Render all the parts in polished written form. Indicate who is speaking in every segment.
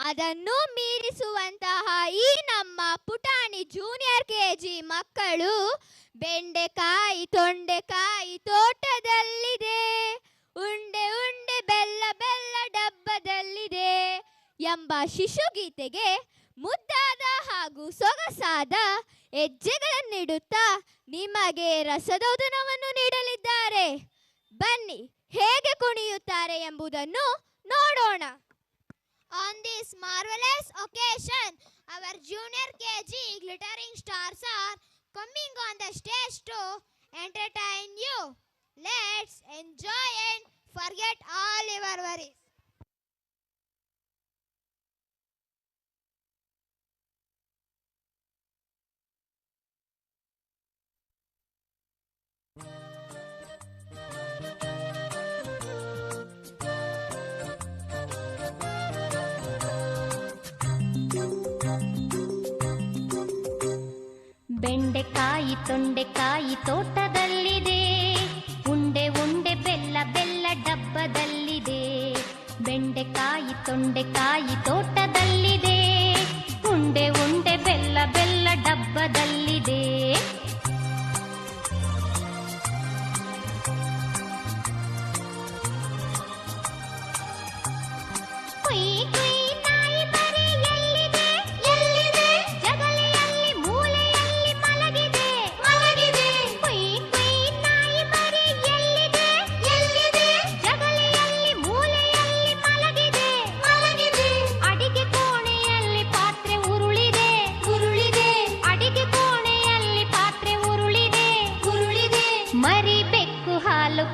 Speaker 1: ಅದನ್ನು ಮೀರಿಸುವಂತಹ ಈ ನಮ್ಮ ಪುಟಾಣಿ ಜೂನಿಯರ್ ಕೆಜಿ ಮಕ್ಕಳು ಬೆಂಡೆಕಾಯಿ ತೊಂಡೆಕಾಯಿ ತೋಟದಲ್ಲಿದೆ, ಉಂಡೆ ಉಂಡೆ ಬೆಲ್ಲ ಬೆಲ್ಲ ಡಬ್ಬದಲ್ಲಿದೆ ಎಂಬ ಶಿಶುಗೀತೆಗೆ ಮುದ್ದಾದ ಹಾಗೂ ಸೊಗಸಾದ ಹೆಜ್ಜೆಗಳನ್ನಿಡುತ್ತಾ ನಿಮಗೆ ರಸದೌತಣವನ್ನು ನೀಡಲಿದ್ದಾರೆ. ಬನ್ನಿ ಹೇಗೆ ಕುಣಿಯುತ್ತಾರೆ ಎಂಬುದನ್ನು ನೋಡೋಣ. On this marvelous occasion, our junior KG glittering stars are coming on the stage to entertain you. Let's enjoy and forget all your worries.
Speaker 2: ಬೆಂಡೆಕಾಯಿ ತೊಂಡೆಕಾಯಿ ತೋಟದಲ್ಲಿದೆ, ಉಂಡೆ ಉಂಡೆ ಬೆಲ್ಲ ಬೆಲ್ಲ ಡಬ್ಬದಲ್ಲಿದೆ. ಬೆಂಡೆಕಾಯಿ ತೊಂಡೆಕಾಯಿ ತೋಟದಲ್ಲಿದೆ, ಉಂಡೆ ಉಂಡೆ ಬೆಲ್ಲ ಬೆಲ್ಲ ಡಬ್ಬದಲ್ಲಿದೆ.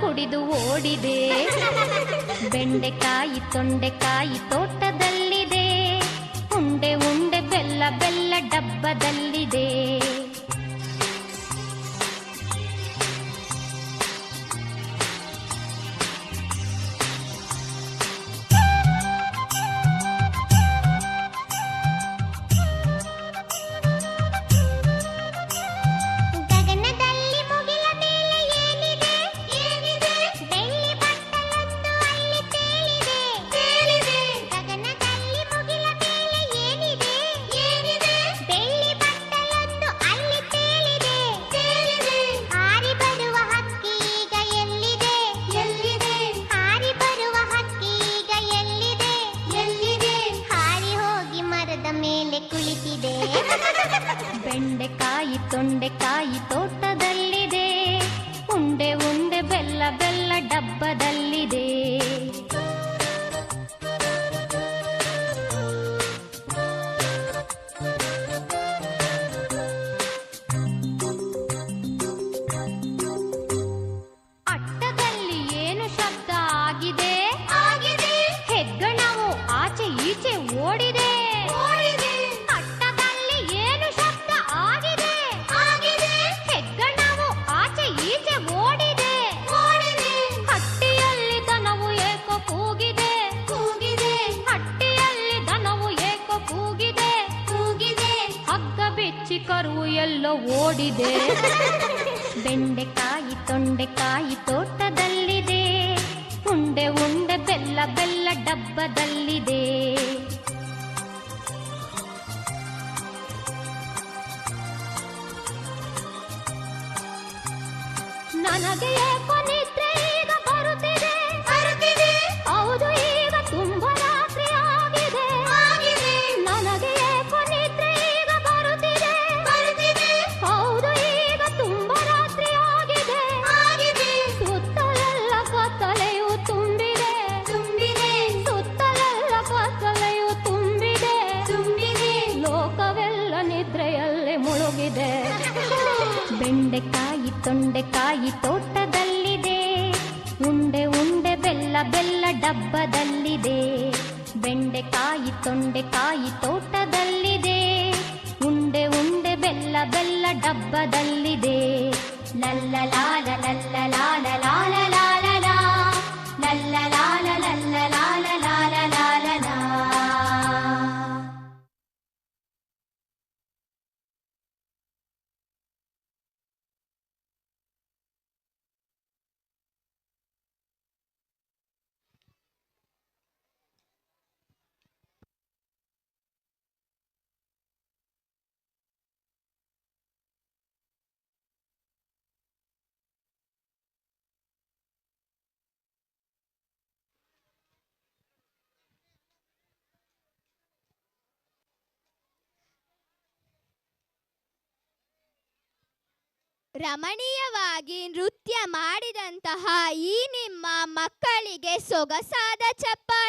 Speaker 2: ಕುಡಿದು ಓಡಿದೆ. ಬೆಂಡೆಕಾಯಿ ತೊಂಡೆಕಾಯಿ ತೋಟದಲ್ಲಿದೆ, ಉಂಡೆ ಉಂಡೆ ಬೆಲ್ಲ ಬೆಲ್ಲ ಡಬ್ಬದಲ್ಲಿದೆ. ಬೆಂಡೆಕಾಯಿ ತೊಂಡೆಕಾಯಿ ತೋಟದಲ್ಲಿದೆ, ಉಂಡೆ ಉಂಡೆ ಬೆಲ್ಲ ಬೆಲ್ಲ ಡಬ್ಬದಲ್ಲಿದೆ. ಅಟ್ಟದಲ್ಲಿ ಏನು ಶಬ್ದ ಆಗಿದೆ? ಹೆಗ್ಗಣವು ಆಚೆ ಈಚೆ ಓಡಿದೆ. ಕರು ಎಲ್ಲೋ ಓಡಿದೆ. ಬೆಂಡೆಕಾಯಿ ತೊಂಡೆಕಾಯಿ ತೋಟದಲ್ಲಿದೆ, ಉಂಡೆ ಉಂಡೆ ಬೆಲ್ಲ ಬೆಲ್ಲ ಡಬ್ಬದಲ್ಲಿದೆ. ನನಗೆ ಏಕೋ ನಿದ್ರೆ ಈಗ ಬರುತ್ತಿದೆ, ಹೌದು ಈಗ ತುಂಬಾ ರಾತ್ರಿ ಆಗಿದೆ. ನನಗೆ ಏಕೋ ನಿದ್ರೆ ಈಗ ಬರುತ್ತಿದೆ, ಹೌದು ಈಗ ತುಂಬಾ ರಾತ್ರಿ ಆಗಿದೆ. ಸುತ್ತಲೆಲ್ಲ ಕತ್ತಲೆಯು ತುಂಬಿದೆ, ಸುತ್ತಲೆಲ್ಲ ಕತ್ತಲೆಯು ತುಂಬಿದೆ. ಲೋಕವೆಲ್ಲ ನಿದ್ರೆಯಲ್ಲಿ ಮುಳುಗಿದೆ. ಬೆಂಡೆಕಾಯಿ ತೊಂಡೆಕಾಯಿ ತೋಟದಲ್ಲಿದೆ, ಉಂಡೆ ಉಂಡೆ ಬೆಲ್ಲ ಬೆಲ್ಲ ಡಬ್ಬದಲ್ಲಿದೆ. ಬೆಂಡೆಕಾಯಿ ತೊಂಡೆಕಾಯಿ ತೋಟದಲ್ಲಿದೆ, ಉಂಡೆ ಉಂಡೆ ಬೆಲ್ಲ ಬೆಲ್ಲ ಡಬ್ಬದಲ್ಲಿದೆ. ಲಲ್ಲಲಾಲ ಲಲ್ಲಲಾಲ ಲಾಲ ಲಾಲ ಲಾ, ಲಲ್ಲಲಾಲ ಲಲ್ಲಲಾಲ ಲಾಲ ಲಾಲ ಲಾ.
Speaker 1: ರಮಣೀಯವಾಗಿ ನೃತ್ಯ ಮಾಡಿದಂತಹ ಈ ನಿಮ್ಮ ಮಕ್ಕಳಿಗೆ ಸೊಗಸಾದ ಚಪ್ಪಾಳೆ.